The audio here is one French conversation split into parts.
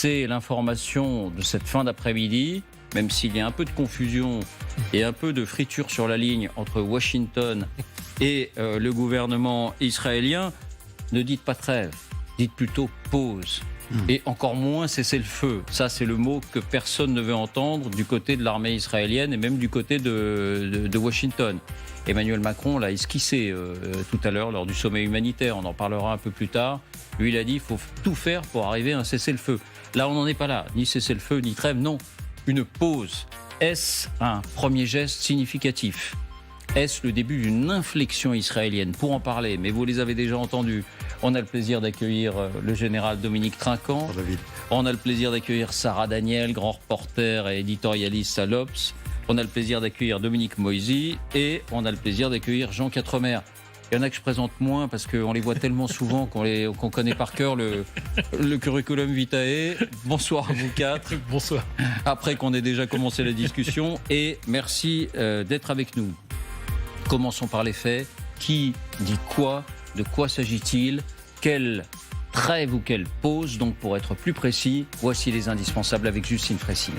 c'est l'information de cette fin d'après-midi, même s'il y a un peu de confusion et un peu de friture sur la ligne entre Washington et le gouvernement israélien. Ne dites pas trêve, dites plutôt pause. Et encore moins cessez-le-feu. Ça, c'est le mot que personne ne veut entendre du côté de l'armée israélienne et même du côté de Washington. Emmanuel Macron l'a esquissé tout à l'heure lors du sommet humanitaire. On en parlera un peu plus tard. Lui, il a dit qu'il faut tout faire pour arriver à un cessez-le-feu. Là, on n'en est pas là. Ni cessez-le-feu, ni trêve. Non, une pause. Est-ce un premier geste significatif ? Est-ce le début d'une inflexion israélienne ? Pour en parler, mais vous les avez déjà entendus, on a le plaisir d'accueillir le général Dominique Trinquant. On a le plaisir d'accueillir Sarah Daniel, grand reporter et éditorialiste à l'Obs. On a le plaisir d'accueillir Dominique Moisy et on a le plaisir d'accueillir Jean Quatremer. Il y en a que je présente moins parce qu'on les voit tellement souvent qu'on connaît par cœur le curriculum vitae. Bonsoir à vous quatre. Bonsoir. Après qu'on ait déjà commencé la discussion et merci d'être avec nous. Commençons par les faits. Qui dit quoi ? De quoi s'agit-il ? Quelle trêve ou quelle pause ? Donc pour être plus précis, voici les indispensables avec Justine Fressine.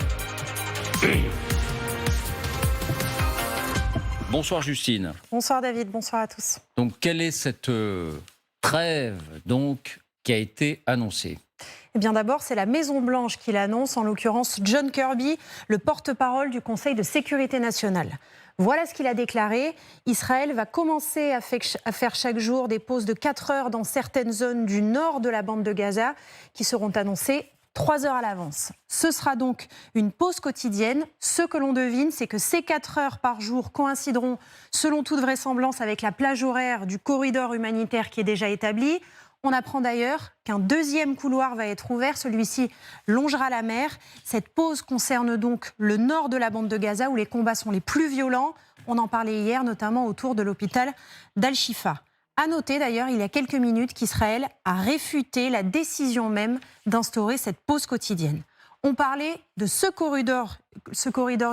Bonsoir Justine. Bonsoir David, bonsoir à tous. Donc quelle est cette trêve donc qui a été annoncée ? Eh bien d'abord, c'est la Maison-Blanche qui l'annonce, en l'occurrence John Kirby, le porte-parole du Conseil de sécurité nationale. Voilà ce qu'il a déclaré. Israël va commencer à faire chaque jour des pauses de 4 heures dans certaines zones du nord de la bande de Gaza qui seront annoncées 3 heures à l'avance. Ce sera donc une pause quotidienne. Ce que l'on devine, c'est que ces 4 heures par jour coïncideront, selon toute vraisemblance, avec la plage horaire du corridor humanitaire qui est déjà établi. On apprend d'ailleurs qu'un deuxième couloir va être ouvert, celui-ci longera la mer. Cette pause concerne donc le nord de la bande de Gaza où les combats sont les plus violents. On en parlait hier, notamment autour de l'hôpital d'Al-Shifa. À noter d'ailleurs, il y a quelques minutes, qu'Israël a réfuté la décision même d'instaurer cette pause quotidienne. On parlait de ce corridor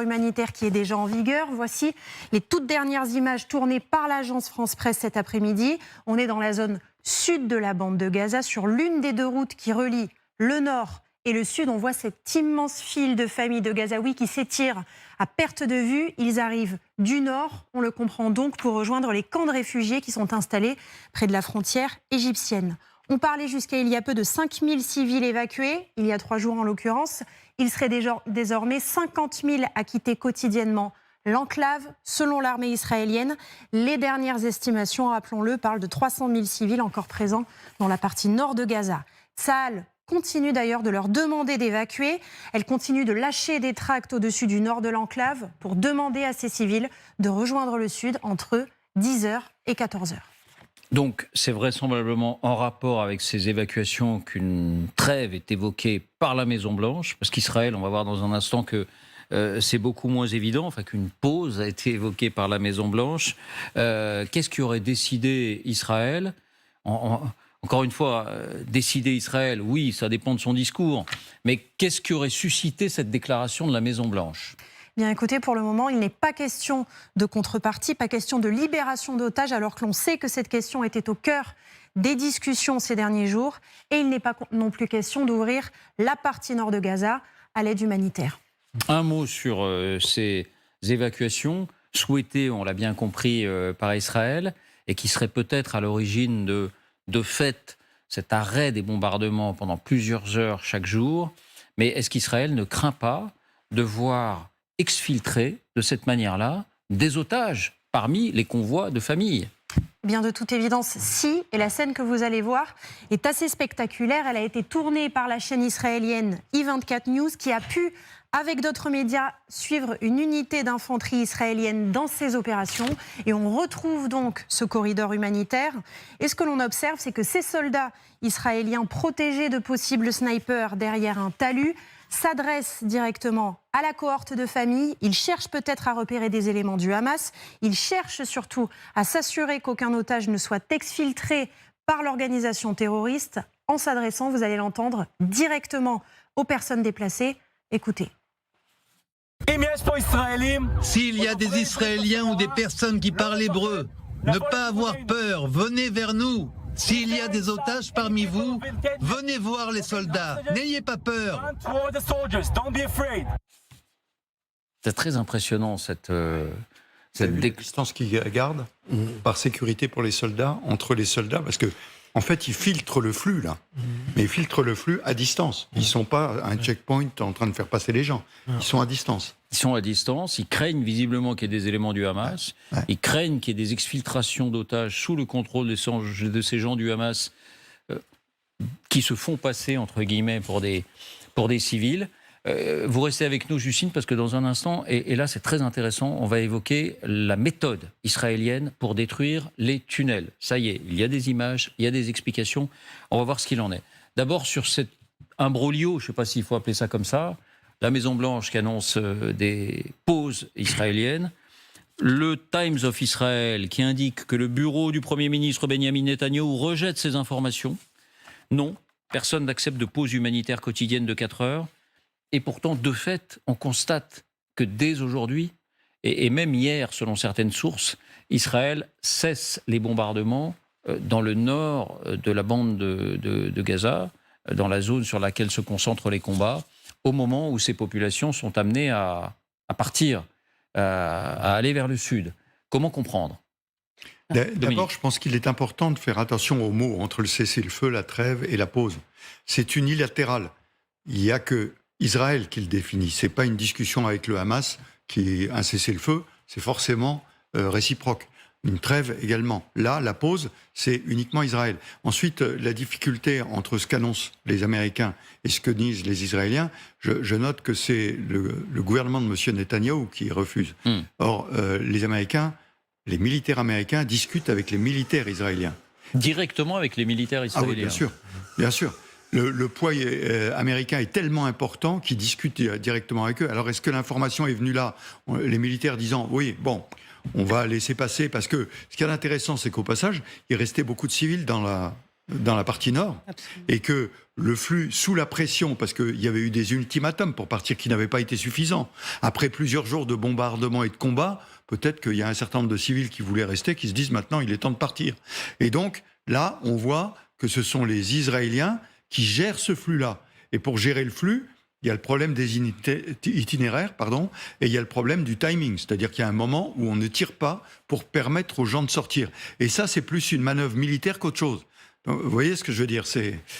humanitaire qui est déjà en vigueur. Voici les toutes dernières images tournées par l'agence France Presse cet après-midi. On est dans la zone sud de la bande de Gaza, sur l'une des deux routes qui relie le nord et le sud. On voit cette immense file de familles de Gazaouis qui s'étire à perte de vue. Ils arrivent du nord, on le comprend donc, pour rejoindre les camps de réfugiés qui sont installés près de la frontière égyptienne. On parlait jusqu'à il y a peu de 5000 civils évacués, il y a 3 jours en l'occurrence. Il serait désormais 50 000 à quitter quotidiennement l'enclave, selon l'armée israélienne. Les dernières estimations, rappelons-le, parlent de 300 000 civils encore présents dans la partie nord de Gaza. Tsahal continue d'ailleurs de leur demander d'évacuer. Elle continue de lâcher des tracts au-dessus du nord de l'enclave pour demander à ces civils de rejoindre le sud entre 10h et 14h. Donc, c'est vraisemblablement en rapport avec ces évacuations qu'une trêve est évoquée par la Maison-Blanche, parce qu'Israël, on va voir dans un instant que c'est beaucoup moins évident, enfin qu'une pause a été évoquée par la Maison-Blanche. Qu'est-ce qui aurait décidé Israël ? Encore une fois, décider Israël, oui, ça dépend de son discours, mais qu'est-ce qui aurait suscité cette déclaration de la Maison-Blanche ? Bien écoutez, pour le moment, il n'est pas question de contrepartie, pas question de libération d'otages, alors que l'on sait que cette question était au cœur des discussions ces derniers jours. Et il n'est pas non plus question d'ouvrir la partie nord de Gaza à l'aide humanitaire. Un mot sur ces évacuations souhaitées, on l'a bien compris, par Israël, et qui seraient peut-être à l'origine de fait cet arrêt des bombardements pendant plusieurs heures chaque jour. Mais est-ce qu'Israël ne craint pas de voir exfiltrer de cette manière-là des otages parmi les convois de familles ? Bien, de toute évidence, si. Et la scène que vous allez voir est assez spectaculaire. Elle a été tournée par la chaîne israélienne I24 News qui a pu, avec d'autres médias, suivre une unité d'infanterie israélienne dans ces opérations. Et on retrouve donc ce corridor humanitaire. Et ce que l'on observe, c'est que ces soldats israéliens protégés de possibles snipers derrière un talus s'adressent directement à la cohorte de famille. Ils cherchent peut-être à repérer des éléments du Hamas. Ils cherchent surtout à s'assurer qu'aucun otage ne soit exfiltré par l'organisation terroriste en s'adressant, vous allez l'entendre, directement aux personnes déplacées. Écoutez. S'il y a des Israéliens ou des personnes qui parlent hébreu, ne pas avoir peur, venez vers nous. S'il y a des otages parmi vous, venez voir les soldats. N'ayez pas peur. C'est très impressionnant cette La distance qu'ils gardent par sécurité pour les soldats, entre les soldats, parce que en fait, ils filtrent le flux, là. Mais ils filtrent le flux à distance. Ils ne sont pas à un checkpoint en train de faire passer les gens. Ils sont à distance. Ils sont à distance, ils craignent visiblement qu'il y ait des éléments du Hamas, ils craignent qu'il y ait des exfiltrations d'otages sous le contrôle de ces gens du Hamas qui se font passer, entre guillemets, pour des civils. Vous restez avec nous, Justine, parce que dans un instant, et là c'est très intéressant, on va évoquer la méthode israélienne pour détruire les tunnels. Ça y est, il y a des images, il y a des explications, on va voir ce qu'il en est. D'abord sur cet imbroglio, je ne sais pas s'il faut appeler ça comme ça, la Maison-Blanche qui annonce des pauses israéliennes, le Times of Israel qui indique que le bureau du Premier ministre Benjamin Netanyahou rejette ces informations. Non, personne n'accepte de pause humanitaire quotidienne de 4 heures. Et pourtant, de fait, on constate que dès aujourd'hui, et même hier, selon certaines sources, Israël cesse les bombardements dans le nord de la bande de Gaza, dans la zone sur laquelle se concentrent les combats, au moment où ces populations sont amenées à partir, à aller vers le sud. Comment comprendre ? D'abord, je pense qu'il est important de faire attention aux mots entre le cessez-le-feu, la trêve et la pause. C'est unilatéral. Il n'y a que Israël qui le définit. Ce n'est pas une discussion avec le Hamas qui est un cessez-le-feu, c'est forcément réciproque. Une trêve également. Là, la pause, c'est uniquement Israël. Ensuite, la difficulté entre ce qu'annoncent les Américains et ce que disent les Israéliens, je note que c'est le gouvernement de M. Netanyahou qui refuse. Or, les Américains, les militaires américains discutent avec les militaires israéliens. Directement avec les militaires israéliens. Ah oui, bien sûr, bien sûr. Le poids américain est tellement important qu'ils discutent directement avec eux. Alors, est-ce que l'information est venue là, les militaires disant « Oui, bon, on va laisser passer », parce que ce qui est intéressant, c'est qu'au passage, il restait beaucoup de civils dans la partie nord. Absolument. Et que le flux, sous la pression, parce qu'il y avait eu des ultimatums pour partir qui n'avaient pas été suffisants, après plusieurs jours de bombardements et de combats, peut-être qu'il y a un certain nombre de civils qui voulaient rester, qui se disent « Maintenant, il est temps de partir ». Et donc, là, on voit que ce sont les Israéliens qui gèrent ce flux-là. Et pour gérer le flux, il y a le problème des itinéraires, et il y a le problème du timing. C'est-à-dire qu'il y a un moment où on ne tire pas pour permettre aux gens de sortir. Et ça, c'est plus une manœuvre militaire qu'autre chose. Donc, vous voyez ce que je veux dire ?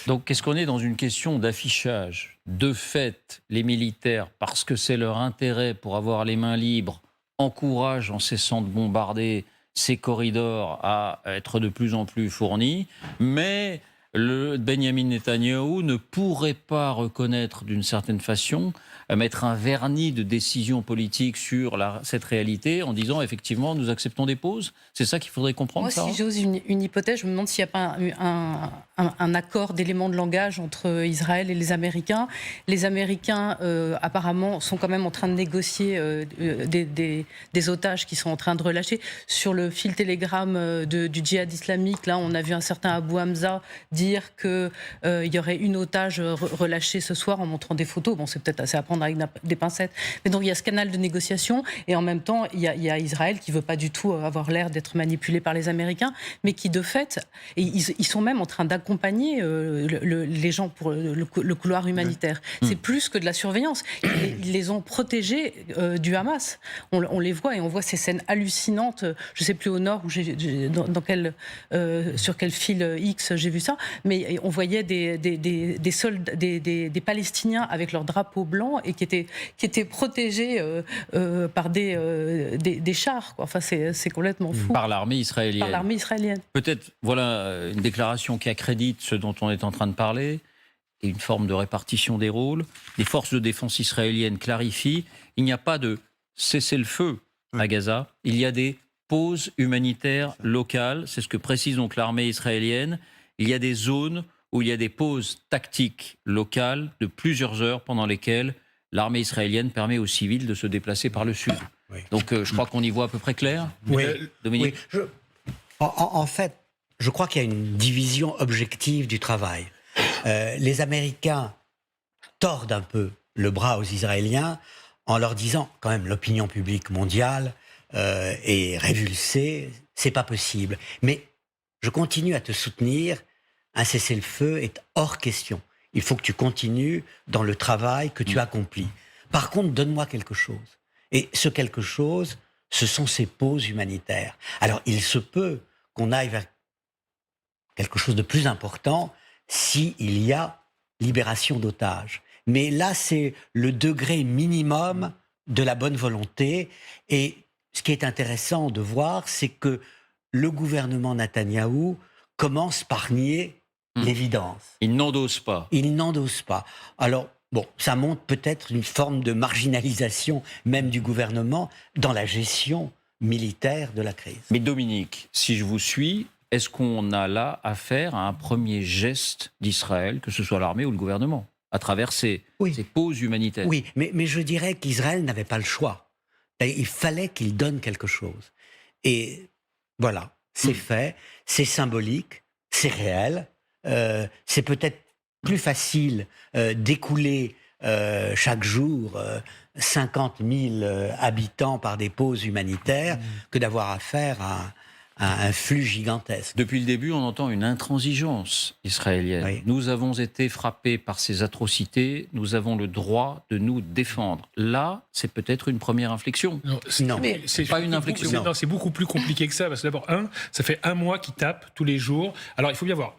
Donc, est-ce qu'on est dans une question d'affichage ? De fait, les militaires, parce que c'est leur intérêt pour avoir les mains libres, encouragent en cessant de bombarder ces corridors à être de plus en plus fournis, mais le Benjamin Netanyahou ne pourrait pas reconnaître d'une certaine façon, mettre un vernis de décision politique sur cette réalité en disant effectivement nous acceptons des pauses. C'est ça qu'il faudrait comprendre. Moi, si j'ose une hypothèse, je me demande s'il n'y a pas un accord d'éléments de langage entre Israël et les Américains. Les Américains apparemment sont quand même en train de négocier des otages qui sont en train de relâcher. Sur le fil télégramme du djihad islamique, là on a vu un certain Abu Hamza dire qu'il y aurait une otage relâchée ce soir en montrant des photos. Bon, c'est peut-être assez à prendre avec des pincettes. Mais donc il y a ce canal de négociation et en même temps il y a Israël qui ne veut pas du tout avoir l'air d'être manipulé par les Américains, mais qui de fait, et ils sont même en train d'accompagner les gens pour le couloir humanitaire. C'est plus que de la surveillance. Ils les ont protégés du Hamas. On les voit et on voit ces scènes hallucinantes. Je ne sais plus au nord où sur quel fil X j'ai vu ça, mais on voyait des soldats, des Palestiniens avec leur drapeau blanc et qui étaient protégés par des chars, quoi. Enfin, c'est complètement fou. Par l'armée israélienne. Par l'armée israélienne. Peut-être, voilà, une déclaration qui accrédite ce dont on est en train de parler, et une forme de répartition des rôles. Les forces de défense israéliennes clarifient, il n'y a pas de cessez-le-feu à Gaza, il y a des pauses humanitaires locales, c'est ce que précise donc l'armée israélienne. Il y a des zones où il y a des pauses tactiques locales de plusieurs heures pendant lesquelles l'armée israélienne permet aux civils de se déplacer par le sud. Oui. Donc je crois qu'on y voit à peu près clair. Oui, Dominique. Oui. En fait, je crois qu'il y a une division objective du travail. Les Américains tordent un peu le bras aux Israéliens en leur disant, quand même, l'opinion publique mondiale est révulsée, c'est pas possible. Mais je continue à te soutenir, un cessez-le-feu est hors question. Il faut que tu continues dans le travail que tu accomplis. Par contre, donne-moi quelque chose. Et ce quelque chose, ce sont ces pauses humanitaires. Alors, il se peut qu'on aille vers quelque chose de plus important s'il y a libération d'otages. Mais là, c'est le degré minimum de la bonne volonté. Et ce qui est intéressant de voir, c'est que le gouvernement Netanyahou commence par nier l'évidence. Il n'endosse pas. Il n'endosse pas. Alors, bon, ça montre peut-être une forme de marginalisation même du gouvernement dans la gestion militaire de la crise. Mais Dominique, si je vous suis, est-ce qu'on a là affaire à un premier geste d'Israël, que ce soit l'armée ou le gouvernement, à travers ces pauses humanitaires? Oui, mais je dirais qu'Israël n'avait pas le choix. Il fallait qu'il donne quelque chose. Et voilà, c'est fait, c'est symbolique, c'est réel. C'est peut-être plus facile d'écouler chaque jour 50 000 habitants par des pauses humanitaires que d'avoir affaire à un flux gigantesque. Depuis le début, on entend une intransigeance israélienne. Oui. Nous avons été frappés par ces atrocités, nous avons le droit de nous défendre. Là, c'est peut-être une première inflexion. Non. Mais c'est pas une inflexion. Non, c'est beaucoup plus compliqué que ça. Parce que d'abord, ça fait 1 mois qu'ils tapent tous les jours. Alors, il faut bien voir.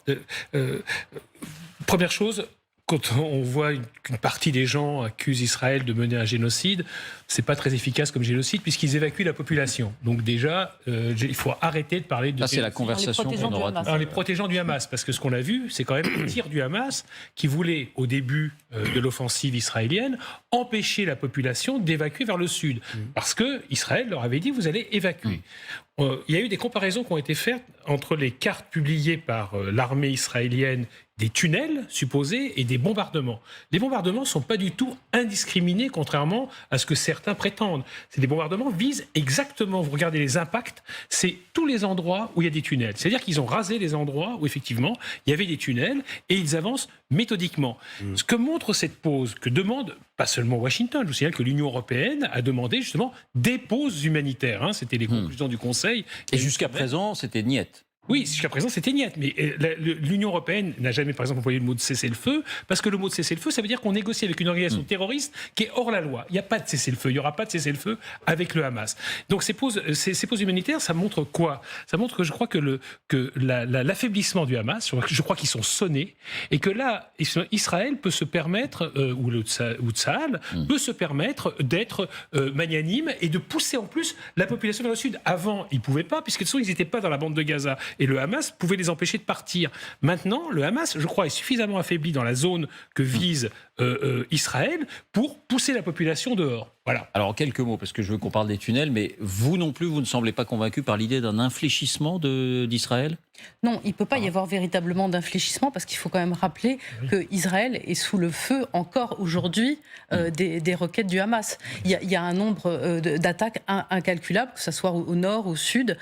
Première chose, quand on voit qu'une partie des gens accusent Israël de mener un génocide, c'est pas très efficace comme génocide puisqu'ils évacuent la population. Donc déjà, il faut arrêter de parler de... Ça, c'est la conversation qu'on aura. Hamas. Alors, les protégeants du Hamas, parce que ce qu'on a vu, c'est quand même le tir du Hamas qui voulait, au début de l'offensive israélienne, empêcher la population d'évacuer vers le sud. Parce que Israël leur avait dit, vous allez évacuer. Il y a eu des comparaisons qui ont été faites entre les cartes publiées par l'armée israélienne des tunnels supposés et des bombardements. Les bombardements ne sont pas du tout indiscriminés, contrairement à ce que certains prétendent. Des bombardements visent exactement, vous regardez les impacts, c'est tous les endroits où il y a des tunnels. C'est-à-dire qu'ils ont rasé les endroits où, effectivement, il y avait des tunnels et ils avancent méthodiquement. Ce que montre cette pause, que demande pas seulement Washington, je vous signale que l'Union européenne a demandé justement des pauses humanitaires. C'était les conclusions du Conseil. Et jusqu'à présent, c'était niette. Oui, jusqu'à présent, c'était niette. Mais l'Union européenne n'a jamais, par exemple, employé le mot de cessez-le-feu, parce que le mot de cessez-le-feu, ça veut dire qu'on négocie avec une organisation terroriste qui est hors la loi. Il n'y a pas de cessez-le-feu. Il n'y aura pas de cessez-le-feu avec le Hamas. Donc ces pauses humanitaires, ça montre quoi? Ça montre que je crois que l'affaiblissement du Hamas, je crois qu'ils sont sonnés, et que là, Israël peut se permettre, ou Tsahal, peut se permettre d'être magnanime et de pousser en plus la population vers le sud. Avant, ils ne pouvaient pas, puisque de toute façon, ils n'étaient pas dans la bande de Gaza. Et le Hamas pouvait les empêcher de partir. Maintenant, le Hamas, je crois, est suffisamment affaibli dans la zone que vise Israël pour pousser la population dehors. Voilà. Alors, en quelques mots, parce que je veux qu'on parle des tunnels, mais vous non plus, vous ne semblez pas convaincu par l'idée d'un infléchissement d'Israël? Non, il ne peut pas y avoir véritablement d'infléchissement parce qu'il faut quand même rappeler qu'Israël est sous le feu encore aujourd'hui des roquettes du Hamas. Il y a un nombre d'attaques incalculable, que ce soit au nord, au sud.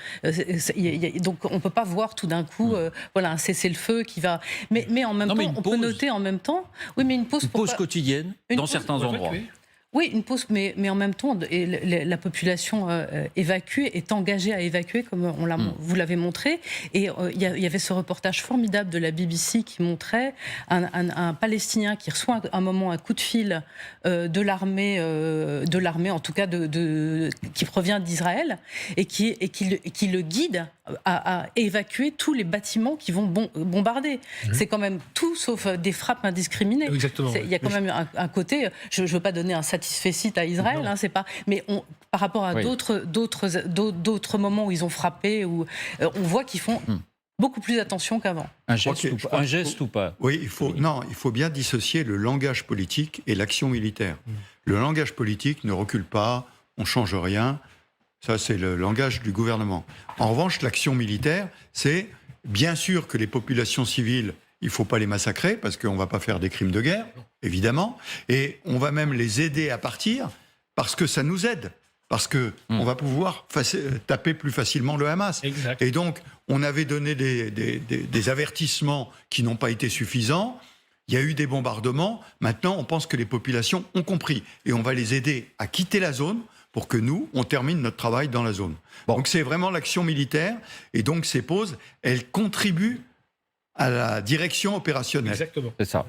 Donc on ne peut pas voir tout d'un coup un cessez-le-feu qui va... Mais en même temps, on peut noter en même temps... Oui, mais une pause quotidienne dans certains endroits. Oui, une pause, mais en même temps, la population évacuée est engagée à évacuer, comme vous l'avez montré. Et il y avait ce reportage formidable de la BBC qui montrait un Palestinien qui reçoit un moment un coup de fil de l'armée, en tout cas qui provient d'Israël, et qui le guide à évacuer tous les bâtiments qui vont bombarder. C'est quand même tout sauf des frappes indiscriminées. Exactement. Il y a quand même un côté, je ne veux pas donner un satisfecit à Israël, c'est pas. Mais par rapport à d'autres moments où ils ont frappé, où on voit qu'ils font beaucoup plus attention qu'avant. Un geste ou pas? Oui, il faut bien dissocier le langage politique et l'action militaire. Le langage politique ne recule pas, on ne change rien. Ça, c'est le langage du gouvernement. En revanche, l'action militaire, c'est bien sûr que les populations civiles, il ne faut pas les massacrer, parce qu'on ne va pas faire des crimes de guerre, évidemment. Et on va même les aider à partir, parce que ça nous aide. Parce qu'on va pouvoir taper plus facilement le Hamas. Exact. Et donc, on avait donné des avertissements qui n'ont pas été suffisants. Il y a eu des bombardements. Maintenant, on pense que les populations ont compris. Et on va les aider à quitter la zone pour que nous, on termine notre travail dans la zone. Donc c'est vraiment l'action militaire, et donc ces pauses, elles contribuent à la direction opérationnelle. Exactement. C'est ça.